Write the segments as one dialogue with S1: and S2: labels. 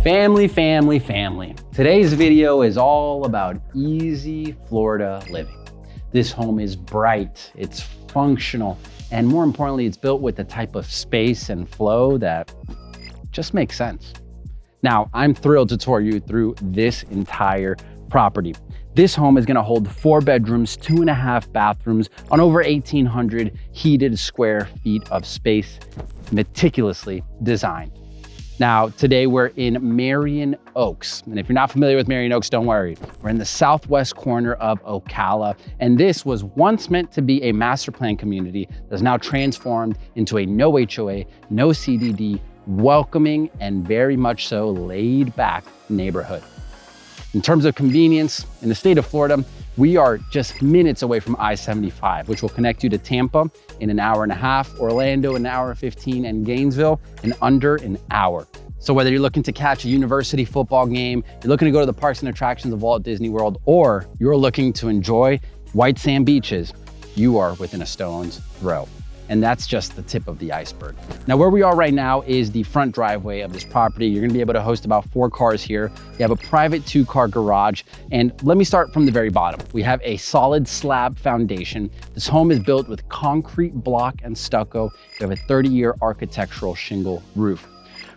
S1: Family, family, family. Today's video is all about easy Florida living. This home is bright, it's functional, and more importantly, it's built with the type of space and flow that just makes sense. Now, I'm thrilled to tour you through this entire property. This home is gonna hold 4 bedrooms, 2.5 bathrooms on over 1,800 heated square feet of space, meticulously designed. Now, today we're in Marion Oaks. And if you're not familiar with Marion Oaks, don't worry. We're in the southwest corner of Ocala. And this was once meant to be a master plan community that's now transformed into a no HOA, no CDD, welcoming and very much so laid back neighborhood. In terms of convenience, in the state of Florida, we are just minutes away from I-75, which will connect you to Tampa in an hour and a half, Orlando in an hour and 15, and Gainesville in under an hour. So whether you're looking to catch a university football game, you're looking to go to the parks and attractions of Walt Disney World, or you're looking to enjoy white sand beaches, you are within a stone's throw. And that's just the tip of the iceberg. Now, where we are right now is the front driveway of this property. You're gonna be able to host about 4 cars here. You have a private 2-car garage. And let me start from the very bottom. We have a solid slab foundation. This home is built with concrete block and stucco. You have a 30-year architectural shingle roof.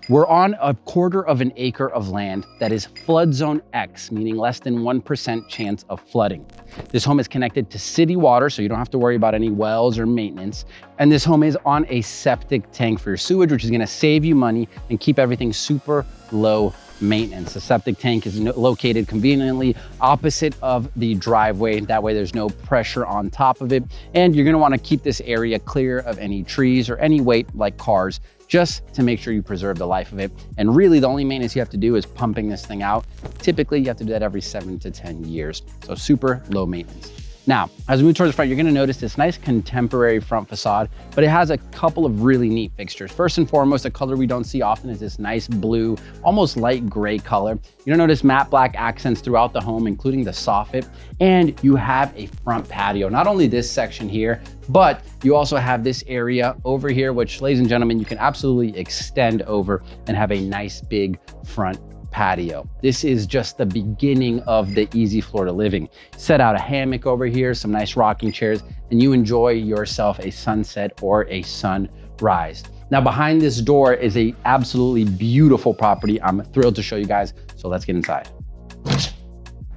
S1: We're on a 1/4 of an acre of land that is flood zone X, meaning less than 1% chance of flooding. This home is connected to city water, so you don't have to worry about any wells or maintenance. And this home is on a septic tank for your sewage, which is gonna save you money and keep everything super low maintenance. The septic tank is located conveniently opposite of the driveway. That way there's no pressure on top of it. And you're gonna wanna keep this area clear of any trees or any weight like cars, just to make sure you preserve the life of it. And really the only maintenance you have to do is pumping this thing out. Typically you have to do that every 7 to 10 years. So super low maintenance. Now, as we move towards the front, you're gonna notice this nice contemporary front facade, but it has a couple of really neat fixtures. First and foremost, a color we don't see often is this nice blue, almost light gray color. You're gonna notice matte black accents throughout the home, including the soffit, and you have a front patio. Not only this section here, but you also have this area over here, which, ladies and gentlemen, you can absolutely extend over and have a nice big front patio. This is just the beginning of the easy Florida living. Set out a hammock over here, some nice rocking chairs, and you enjoy yourself a sunset or a sunrise. Now, behind this door is a absolutely beautiful property. I'm thrilled to show you guys, so let's get inside.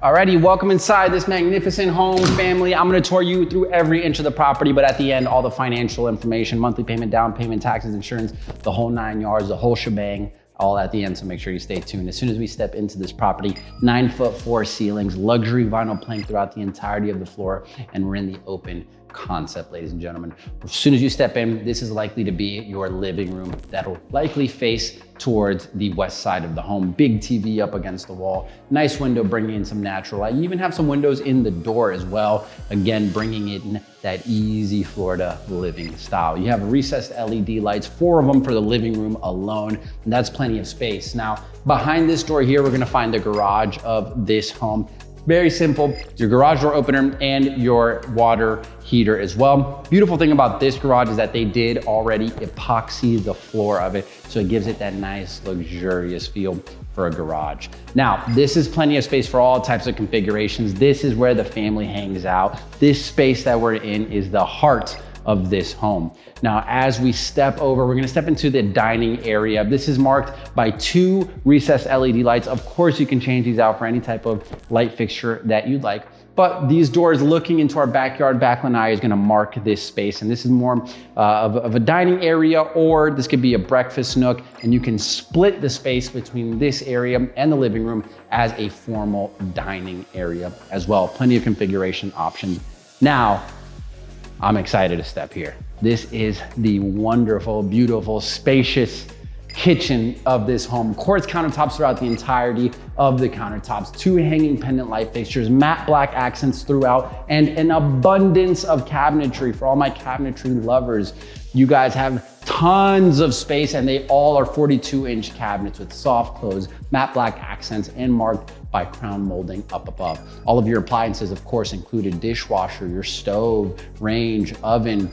S1: Alrighty, welcome inside this magnificent home, family. I'm gonna tour you through every inch of the property, but at the end, all the financial information, monthly payment, down payment, taxes, insurance, the whole 9 yards, the whole shebang, all at the end, so make sure you stay tuned. As soon as we step into this property, 9'4" ceilings, luxury vinyl plank throughout the entirety of the floor, and we're in the open concept, ladies and gentlemen. As soon as you step in, this is likely to be your living room that'll likely face towards the west side of the home. Big TV up against the wall, nice window bringing in some natural light. You even have some windows in the door as well. Again, bringing in that easy Florida living style. You have recessed LED lights, 4 of them for the living room alone, and that's plenty of space. Now, behind this door here, we're gonna find the garage of this home. Very simple, your garage door opener and your water heater as well. Beautiful thing about this garage is that they did already epoxy the floor of it, so it gives it that nice luxurious feel for a garage. Now, this is plenty of space for all types of configurations. This is where the family hangs out. This space that we're in is the heart of this home. Now, as we step over, we're gonna step into the dining area. This is marked by 2 recessed LED lights. Of course, you can change these out for any type of light fixture that you'd like. But these doors looking into our backyard back lanai is gonna mark this space. And this is more of a dining area, or this could be a breakfast nook. And you can split the space between this area and the living room as a formal dining area as well. Plenty of configuration options. Now, I'm excited to step here. This is the wonderful, beautiful, spacious kitchen of this home. Quartz countertops throughout the entirety of the countertops, 2 hanging pendant light fixtures, matte black accents throughout, and an abundance of cabinetry. For all my cabinetry lovers, you guys have tons of space, and they all are 42-inch cabinets with soft close, matte black accents, and marked by crown molding up above. All of your appliances, of course, include a dishwasher, your stove, range, oven,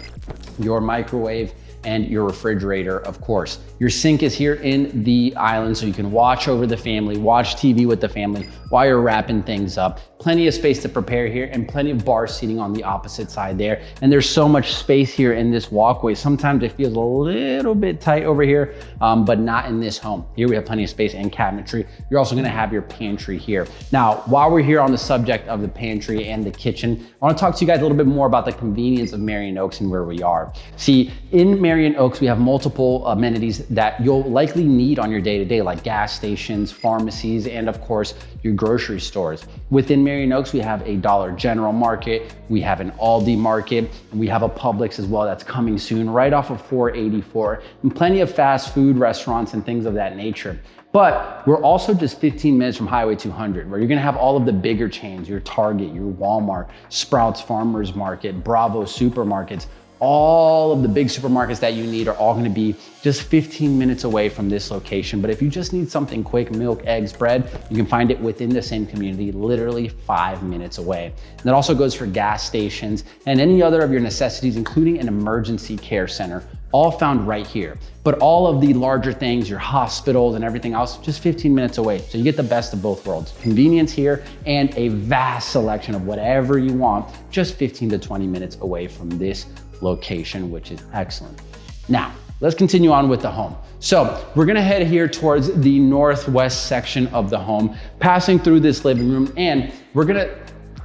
S1: your microwave, and your refrigerator, of course. Your sink is here in the island, so you can watch over the family, watch TV with the family while you're wrapping things up. Plenty of space to prepare here, and plenty of bar seating on the opposite side there. And there's so much space here in this walkway. Sometimes it feels a little bit tight over here, but not in this home. Here we have plenty of space and cabinetry. You're also gonna have your pantry here. Now, while we're here on the subject of the pantry and the kitchen, I wanna talk to you guys a little bit more about the convenience of Marion Oaks and where we are. See, in Marion Oaks, we have multiple amenities that you'll likely need on your day-to-day, like gas stations, pharmacies, and of course, your grocery stores. Within Marion Oaks, we have a Dollar General market, we have an Aldi market, and we have a Publix as well that's coming soon, right off of 484, and plenty of fast food restaurants and things of that nature. But we're also just 15 minutes from Highway 200, where you're gonna have all of the bigger chains, your Target, your Walmart, Sprouts Farmers Market, Bravo supermarkets. All of the big supermarkets that you need are all gonna be just 15 minutes away from this location. But if you just need something quick, milk, eggs, bread, you can find it within the same community, literally 5 minutes away. And that also goes for gas stations and any other of your necessities, including an emergency care center, all found right here. But all of the larger things, your hospitals and everything else, just 15 minutes away. So you get the best of both worlds. Convenience here and a vast selection of whatever you want, just 15 to 20 minutes away from this location, which is excellent. Now, let's continue on with the home. So we're gonna head here towards the northwest section of the home, passing through this living room, and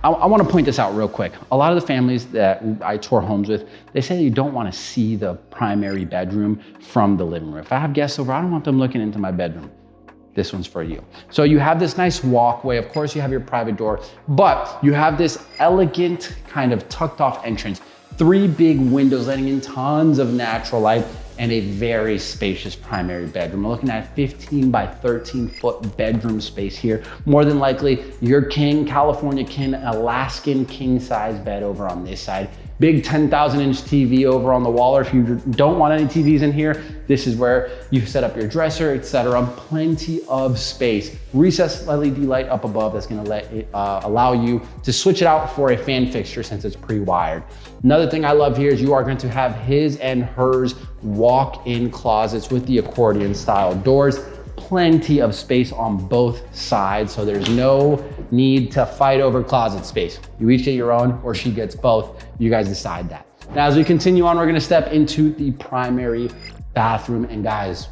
S1: I wanna point this out real quick. A lot of the families that I tour homes with, they say you don't wanna see the primary bedroom from the living room. If I have guests over, I don't want them looking into my bedroom. This one's for you. So you have this nice walkway. Of course, you have your private door, but you have this elegant kind of tucked off entrance. 3 big windows letting in tons of natural light, and a very spacious primary bedroom. We're looking at 15 by 13 foot bedroom space here. More than likely your king, California king, Alaskan king size bed over on this side. Big 10,000-inch TV over on the wall, or if you don't want any TVs in here, this is where you set up your dresser, etc. Plenty of space. Recessed LED light up above that's gonna allow you to switch it out for a fan fixture since it's pre-wired. Another thing I love here is you are going to have his and hers walk-in closets with the accordion style doors. Plenty of space on both sides, so there's no need to fight over closet space. You each get your own, or she gets both. You guys decide that. Now, as we continue on, we're gonna step into the primary bathroom, and guys,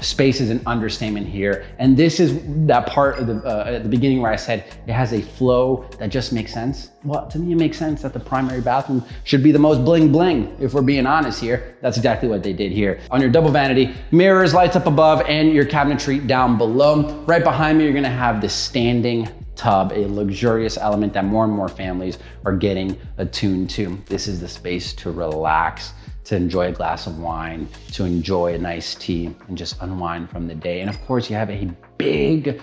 S1: space is an understatement here. And this is that part of at the beginning where I said it has a flow that just makes sense. Well, to me, it makes sense that the primary bathroom should be the most bling bling. If we're being honest here, that's exactly what they did here. On your double vanity, mirrors, lights up above, and your cabinetry down below. Right behind me, you're gonna have the standing tub, a luxurious element that more and more families are getting attuned to. This is the space to relax, to enjoy a glass of wine, to enjoy a nice tea, and just unwind from the day. And of course, you have a big,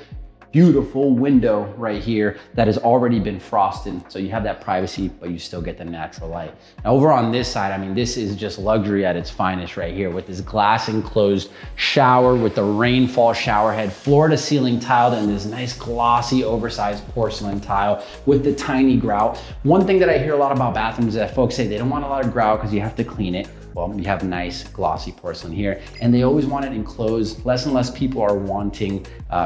S1: beautiful window right here that has already been frosted. So you have that privacy, but you still get the natural light. Now over on this side, I mean, this is just luxury at its finest right here with this glass enclosed shower with the rainfall shower head, floor to ceiling tiled, and this nice glossy oversized porcelain tile with the tiny grout. One thing that I hear a lot about bathrooms is that folks say they don't want a lot of grout because you have to clean it. Well, you have nice glossy porcelain here, and they always want it enclosed. Less and less people are wanting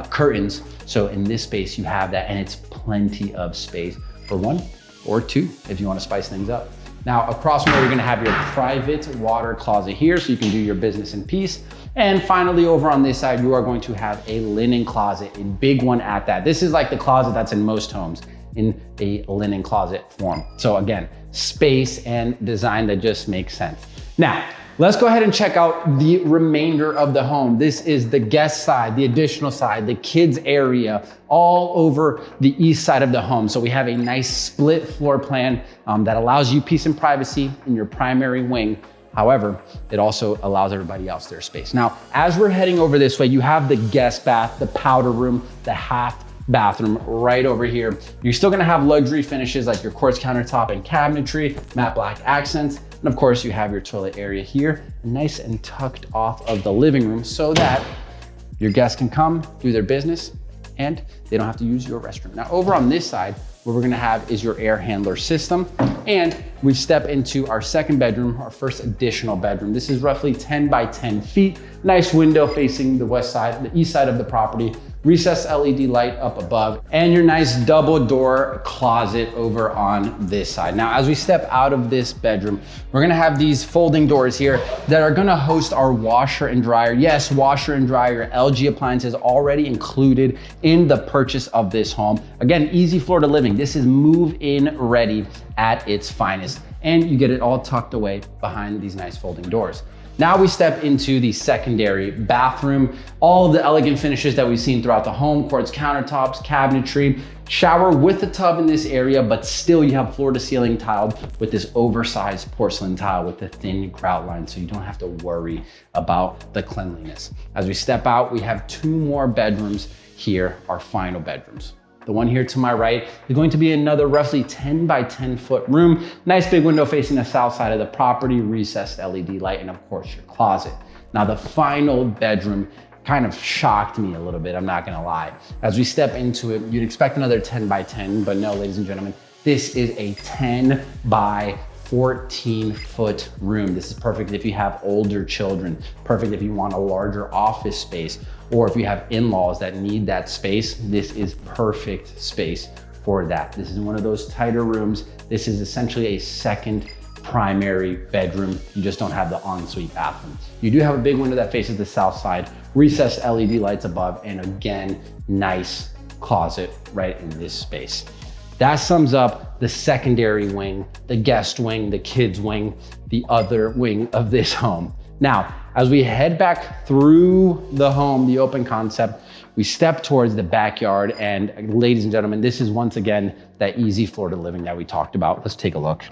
S1: curtains. So in this space, you have that, and it's plenty of space for 1 or 2 if you want to spice things up. Now, across from there, you're gonna have your private water closet here, so you can do your business in peace. And finally, over on this side, you are going to have a linen closet, a big one at that. This is like the closet that's in most homes, in a linen closet form. So again, space and design that just makes sense. Now, let's go ahead and check out the remainder of the home. This is the guest side, the additional side, the kids area, all over the east side of the home. So we have a nice split floor plan that allows you peace and privacy in your primary wing. However, it also allows everybody else their space. Now, as we're heading over this way, you have the guest bath, the powder room, the half bathroom right over here. You're still gonna have luxury finishes like your quartz countertop and cabinetry, matte black accents, and of course you have your toilet area here, nice and tucked off of the living room so that your guests can come, do their business, and they don't have to use your restroom. Now over on this side, what we're gonna have is your air handler system, and we step into our second bedroom, our first additional bedroom. This is roughly 10 by 10 feet, nice window facing the west side, the east side of the property, recessed LED light up above, and your nice double door closet over on this side. Now, as we step out of this bedroom, we're gonna have these folding doors here that are gonna host our washer and dryer. Yes, washer and dryer, LG appliances already included in the purchase of this home. Again, easy Florida living. This is move-in ready at its finest, and you get it all tucked away behind these nice folding doors. Now we step into the secondary bathroom. All of the elegant finishes that we've seen throughout the home, quartz countertops, cabinetry, shower with a tub in this area, but still you have floor to ceiling tiled with this oversized porcelain tile with the thin grout line, so you don't have to worry about the cleanliness. As we step out, we have 2 more bedrooms here, our final bedrooms. The one here to my right is going to be another roughly 10 by 10 foot room. Nice big window facing the south side of the property, recessed LED light, and of course your closet. Now the final bedroom kind of shocked me a little bit, I'm not gonna lie. As we step into it, you'd expect another 10 by 10, but no, ladies and gentlemen, this is a 10 by 14 foot room. This is perfect if you have older children, perfect if you want a larger office space, or if you have in-laws that need that space. This is perfect space for that. This is one of those tighter rooms. This is essentially a second primary bedroom. You just don't have the ensuite bathroom. You do have a big window that faces the south side, recessed LED lights above, and again, nice closet right in this space. That sums up the secondary wing, the guest wing, the kids wing, the other wing of this home. Now, as we head back through the home, the open concept, we step towards the backyard, and ladies and gentlemen, this is once again that easy Florida living that we talked about. Let's take a look.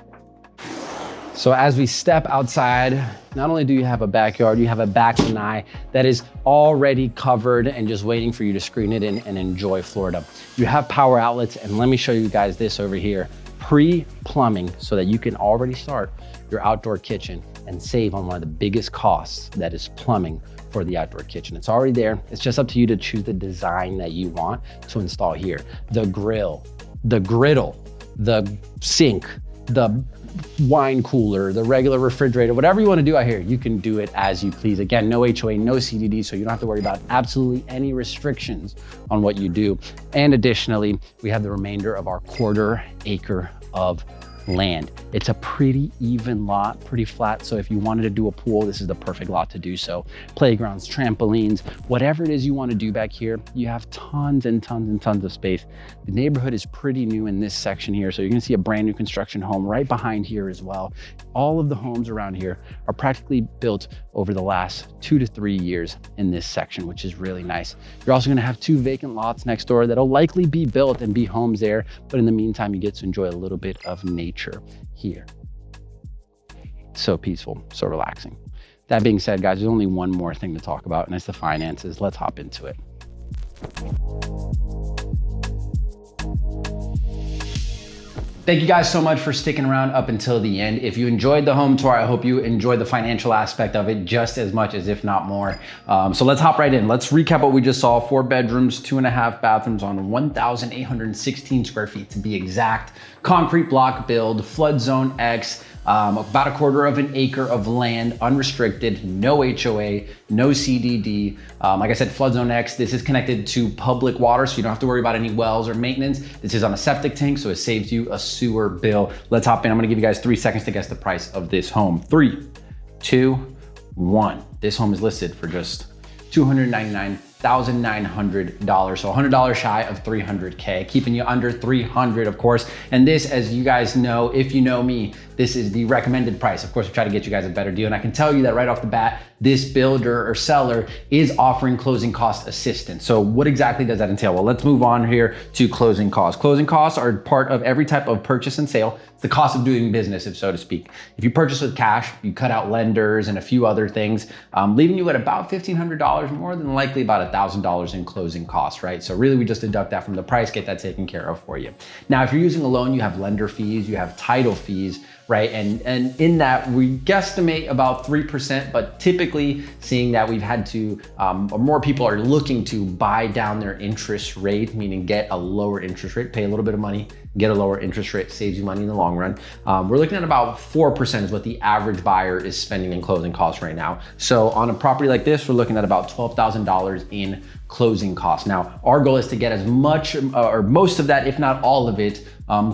S1: So as we step outside, not only do you have a backyard, you have a back lanai that is already covered and just waiting for you to screen it in and enjoy Florida. You have power outlets, and let me show you guys this over here, pre-plumbing, so that you can already start your outdoor kitchen and save on one of the biggest costs, that is plumbing for the outdoor kitchen. It's already there. It's just up to you to choose the design that you want to install here. The grill, the griddle, the sink, the wine cooler, the regular refrigerator, whatever you want to do out here, you can do it as you please. Again, no HOA, no CDD, so you don't have to worry about absolutely any restrictions on what you do. And additionally, we have the remainder of our 1/4 acre of land. It's a pretty even lot, pretty flat. So if you wanted to do a pool, this is the perfect lot to do so. Playgrounds, trampolines, whatever it is you want to do back here, you have tons and tons and tons of space. The neighborhood is pretty new in this section here. So you're gonna see a brand new construction home right behind here as well. All of the homes around here are practically built over the last 2 to 3 years in this section, which is really nice. You're also gonna have 2 vacant lots next door that'll likely be built and be homes there. But in the meantime, you get to enjoy a little bit of nature here. So peaceful, so relaxing. That being said, guys, there's only one more thing to talk about, and that's the finances. Let's hop into it. Thank you guys so much for sticking around up until the end. If you enjoyed the home tour, I hope you enjoyed the financial aspect of it just as much as, if not more. So let's hop right in. Let's recap what we just saw. 4 bedrooms, 2.5 bathrooms on 1,816 square feet to be exact. Concrete block build, flood zone X, about 1/4 of an acre of land, unrestricted, no HOA, no CDD. Like I said, flood zone X, this is connected to public water, so you don't have to worry about any wells or maintenance. This is on a septic tank, so it saves you a sewer bill. Let's hop in. I'm gonna give you guys 3 seconds to guess the price of this home. 3, 2, 1. This home is listed for just $299,000. $6,900. So $100 shy of 300K, keeping you under 300, of course. And this, as you guys know, if you know me, this is the recommended price. Of course, we try to get you guys a better deal. And I can tell you that right off the bat, this builder or seller is offering closing cost assistance. So what exactly does that entail? Well, let's move on here to closing costs. Closing costs are part of every type of purchase and sale. It's the cost of doing business, if so to speak. If you purchase with cash, you cut out lenders and a few other things, leaving you at about $1,500, more than likely about $1,000 in closing costs, right? So really we just deduct that from the price, get that taken care of for you. Now, if you're using a loan, you have lender fees, you have title fees, right? And in that we guesstimate about 3%, but typically seeing that we've had to, or more people are looking to buy down their interest rate, meaning get a lower interest rate, pay a little bit of money, get a lower interest rate, saves you money in the long run. We're looking at about 4% is what the average buyer is spending in closing costs right now. So on a property like this, we're looking at about $12,000 in closing costs. Now, our goal is to get as much or most of that, if not all of it,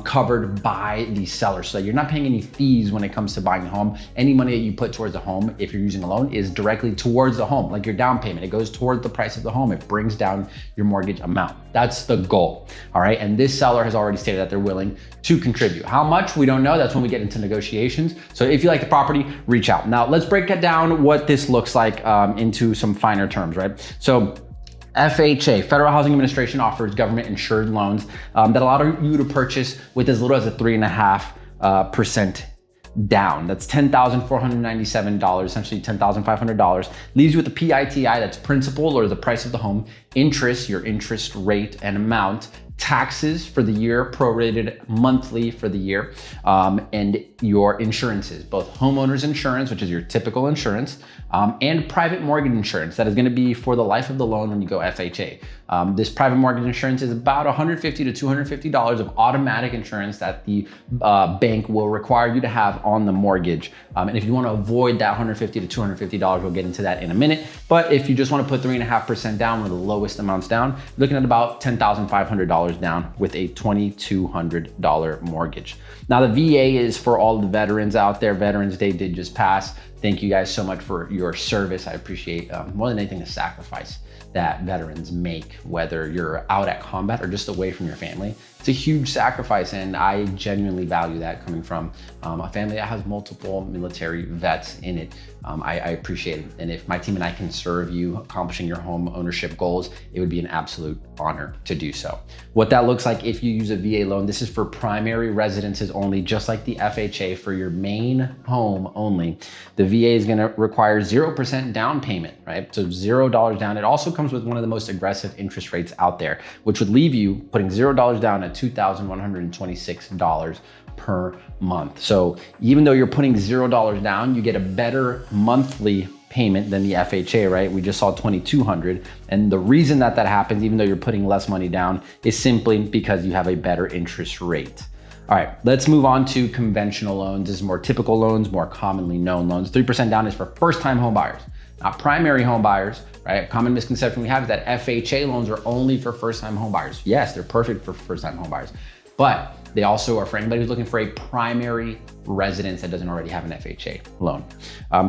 S1: covered by the seller, so that you're not paying any fees when it comes to buying a home. Any money that you put towards the home, if you're using a loan, is directly towards the home, like your down payment. It goes towards the price of the home. It brings down your mortgage amount. That's the goal, all right? And this seller has already stated that they're willing to contribute. How much? We don't know. That's when we get into negotiations. So if you like the property, reach out. Now, let's break it down what this looks like into some finer terms, right? So FHA, Federal Housing Administration, offers government insured loans that allow you to purchase with as little as a 3.5% down. That's $10,497, essentially $10,500. Leaves you with the PITI, that's principal or the price of the home, interest, your interest rate and amount, taxes for the year, prorated monthly for the year, and your insurances, both homeowners insurance, which is your typical insurance, and private mortgage insurance. That is going to be for the life of the loan when you go FHA. This private mortgage insurance is about $150 to $250 of automatic insurance that the bank will require you to have on the mortgage. And if you want to avoid that $150 to $250, we'll get into that in a minute. But if you just want to put 3.5% down, one of the lowest amounts down, looking at about $10,500 down with a $2,200 mortgage. Now, the VA is for all the veterans out there. Veterans Day did just pass. Thank you guys so much for your service. I appreciate more than anything the sacrifice that veterans make, whether you're out at combat or just away from your family. It's a huge sacrifice, and I genuinely value that coming from a family that has multiple military vets in it. I appreciate it. And if my team and I can serve you accomplishing your home ownership goals, it would be an absolute honor to do so. What that looks like if you use a VA loan, this is for primary residences only, just like the FHA for your main home only. The VA is gonna require 0% down payment, right? So $0 down. It also comes with one of the most aggressive interest rates out there, which would leave you putting $0 down at $2,126 per month. So even though you're putting $0 down, you get a better monthly payment than the FHA, right? We just saw $2,200. And the reason that happens, even though you're putting less money down, is simply because you have a better interest rate. All right, let's move on to conventional loans. This is more typical loans, more commonly known loans. 3% down is for first-time home buyers, not primary home buyers, right? A common misconception we have is that FHA loans are only for first-time home buyers. Yes, they're perfect for first-time home buyers, but they also are for anybody who's looking for a primary residence that doesn't already have an FHA loan.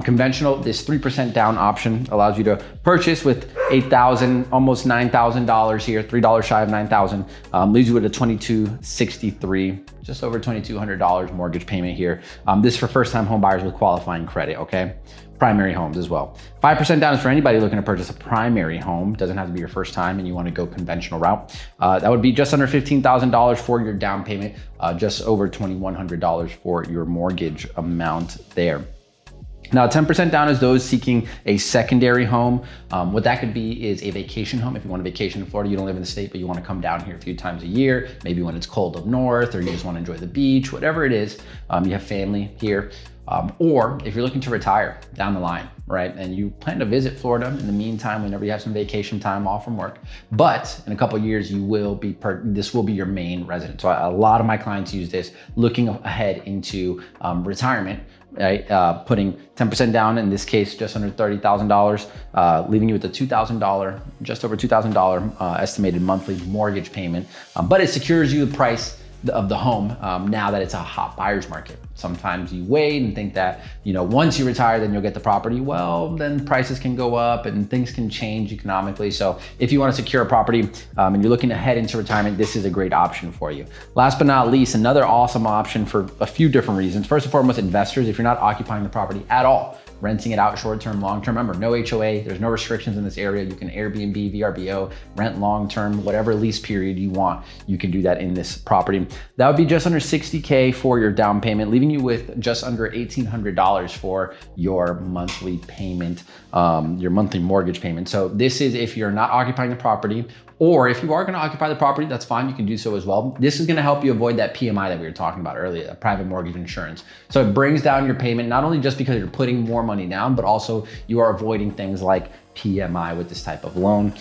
S1: Conventional, this 3% down option allows you to purchase with $8,000, almost $9,000 here, $3 shy of $9,000, leaves you with a $2,263, just over $2,200 mortgage payment here. This is for first-time home buyers with qualifying credit, okay? Primary homes as well. 5% down is for anybody looking to purchase a primary home. Doesn't have to be your first time and you want to go conventional route. That would be just under $15,000 for your down payment, just over $2,100 for your mortgage amount there. Now, 10% down is those seeking a secondary home. What that could be is a vacation home. If you want a vacation in Florida, you don't live in the state, but you want to come down here a few times a year, maybe when it's cold up north, or you just want to enjoy the beach, whatever it is, you have family here. Or if you're looking to retire down the line, right? And you plan to visit Florida in the meantime, whenever you have some vacation time off from work, but in a couple of years, you will be this will be your main residence. So a lot of my clients use this looking ahead into retirement, right? Putting 10% down, in this case, just under $30,000, leaving you with a $2,000, just over $2,000 estimated monthly mortgage payment. But it secures you the price the home now that it's a hot buyer's market. Sometimes you wait and think that, you know, once you retire, then you'll get the property. Well, then prices can go up and things can change economically. So if you want to secure a property and you're looking to head into retirement, this is a great option for you. Last but not least, another awesome option for a few different reasons. First and foremost, investors, if you're not occupying the property at all, renting it out short-term, long-term. Remember, no HOA, there's no restrictions in this area. You can Airbnb, VRBO, rent long-term, whatever lease period you want, you can do that in this property. That would be just under $60K for your down payment, leaving you with just under $1,800 for your monthly payment, your monthly mortgage payment. So this is if you're not occupying the property, or if you are gonna occupy the property, that's fine, you can do so as well. This is gonna help you avoid that PMI that we were talking about earlier, that private mortgage insurance. So it brings down your payment, not only just because you're putting more money down, but also you are avoiding things like PMI with this type of loan.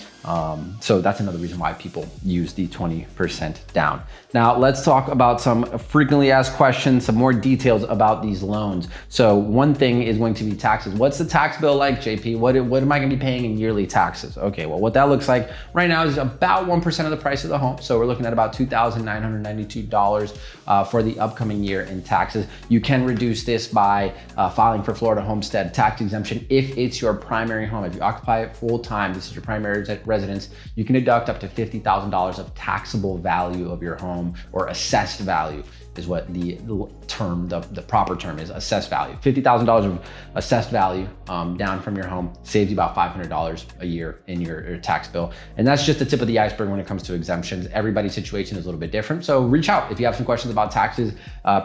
S1: So that's another reason why people use the 20% down. Now let's talk about some frequently asked questions, some more details about these loans. So one thing is going to be taxes. What's the tax bill like, JP? What am I gonna be paying in yearly taxes? Okay, well, what that looks like right now is about 1% of the price of the home. So we're looking at about $2,992 for the upcoming year in taxes. You can reduce this by filing for Florida homestead tax exemption if it's your primary home. If you occupy it full time, this is your primary residence, you can deduct up to $50,000 of taxable value of your home, or assessed value is what the term, the proper term is, assessed value. $50,000 of assessed value down from your home saves you about $500 a year in your tax bill. And that's just the tip of the iceberg when it comes to exemptions. Everybody's situation is a little bit different. So reach out if you have some questions about taxes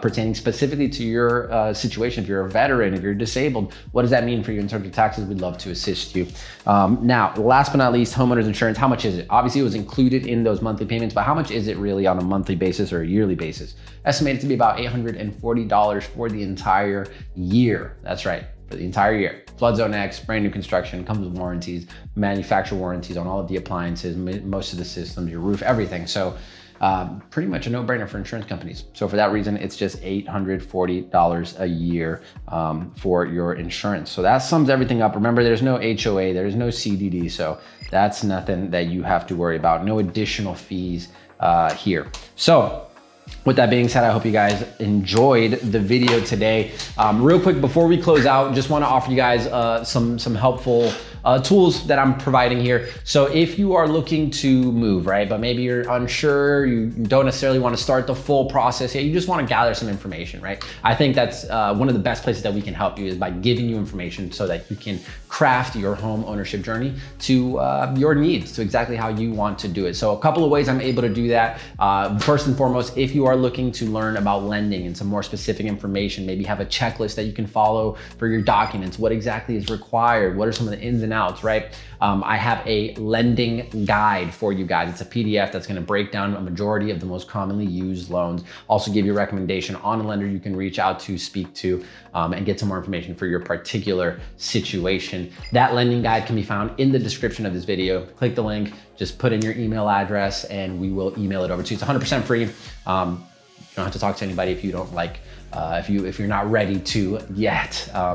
S1: pertaining specifically to your situation. If you're a veteran, if you're disabled, what does that mean for you in terms of taxes? We'd love to assist you. Now, last but not least, homeowners insurance. How much is it? Obviously, it was included in those monthly payments, but how much is it really on a monthly basis or a yearly basis? Estimated to be about $840 for the entire year. That's right, for the entire year. Flood Zone X, brand new construction, comes with warranties, manufacturer warranties on all of the appliances, most of the systems, your roof, everything. So pretty much a no-brainer for insurance companies. So for that reason, it's just $840 a year for your insurance. So that sums everything up. Remember, there's no HOA, there's no CDD, so that's nothing that you have to worry about. No additional fees here. So with that being said, I hope you guys enjoyed the video today. Real quick, before we close out, just want to offer you guys some helpful tools that I'm providing here. So if you are looking to move, right, but maybe you're unsure, you don't necessarily want to start the full process yet, you just want to gather some information, right? I think that's one of the best places that we can help you is by giving you information so that you can craft your home ownership journey to your needs, to exactly how you want to do it. So a couple of ways I'm able to do that. First and foremost, if you are looking to learn about lending and some more specific information, maybe have a checklist that you can follow for your documents, what exactly is required, what are some of the ins and outs, right? I have a lending guide for you guys. It's a PDF that's gonna break down a majority of the most commonly used loans. Also give you a recommendation on a lender you can reach out to, speak to, and get some more information for your particular situation. That lending guide can be found in the description of this video. Click the link, just put in your email address and we will email it over to you. It's 100% free. You don't have to talk to anybody if you don't like, if you're not ready to yet.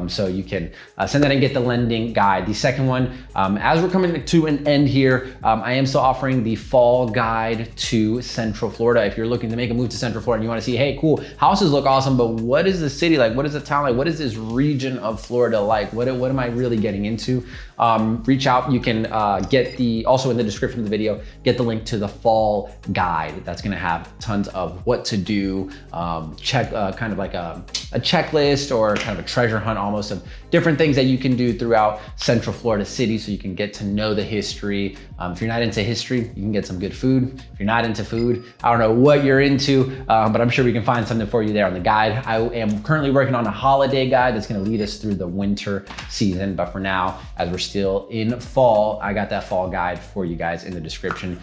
S1: So you can send that and get the lending guide. The second one, as we're coming to an end here, I am still offering the fall guide to Central Florida. If you're looking to make a move to Central Florida and you want to see, hey, cool, houses look awesome, but what is the city like? What is the town like? What is this region of Florida like? What am I really getting into? Reach out. You can also in the description of the video, get the link to the fall guide. That's gonna have tons of what to do, kind of like a checklist or kind of a treasure hunt almost of different things that you can do throughout Central Florida City so you can get to know the history. If you're not into history, you can get some good food. If you're not into food, I don't know what you're into, but I'm sure we can find something for you there on the guide. I am currently working on a holiday guide that's gonna lead us through the winter season, but for now, as we're still in fall, I got that fall guide for you guys in the description.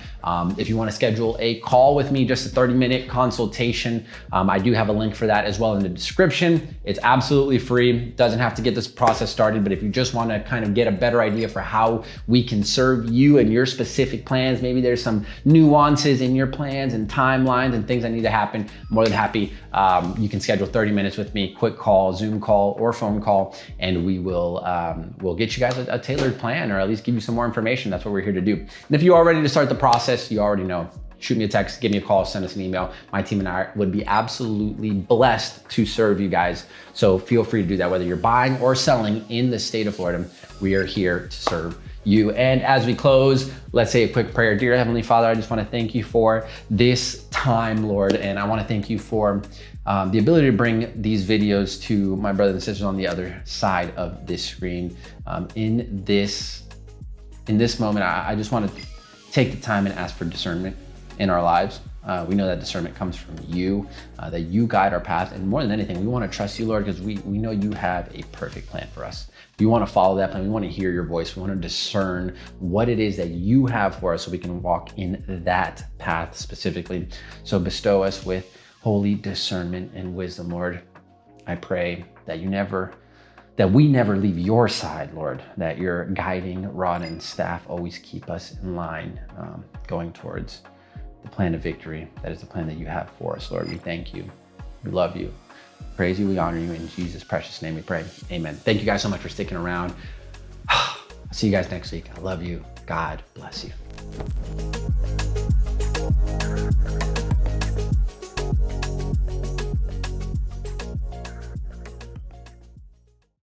S1: If you wanna schedule a call with me, just a 30-minute consultation, I do have a link for that as well in the description. It's absolutely free. Doesn't have to get this process started, but if you just want to kind of get a better idea for how we can serve you and your specific plans, maybe there's some nuances in your plans and timelines and things that need to happen, I'm more than happy. You can schedule 30 minutes with me, quick call, Zoom call, or phone call, and we will we'll get you guys a tailored plan, or at least give you some more information. That's what we're here to do. And if you are ready to start the process, you already know shoot me a text, give me a call, send us an email. My team and I would be absolutely blessed to serve you guys. So feel free to do that, whether you're buying or selling in the state of Florida. We are here to serve you. And as we close, let's say a quick prayer. Dear Heavenly Father, I just want to thank you for this time, Lord. And I want to thank you for the ability to bring these videos to my brothers and sisters on the other side of this screen. In this moment, I just want to take the time and ask for discernment in our lives. We know that discernment comes from you, that you guide our path. And more than anything, we want to trust you, Lord, because we know you have a perfect plan for us. We want to follow that plan. We want to hear your voice. We want to discern what it is that you have for us so we can walk in that path specifically. So bestow us with holy discernment and wisdom, Lord. I pray that we never leave your side, Lord, that your guiding rod and staff always keep us in line, going towards the plan of victory. That is the plan that you have for us, Lord. We thank you. We love you. Praise you. We honor you. In Jesus' precious name we pray. Amen. Thank you guys so much for sticking around. I'll see you guys next week. I love you. God bless you.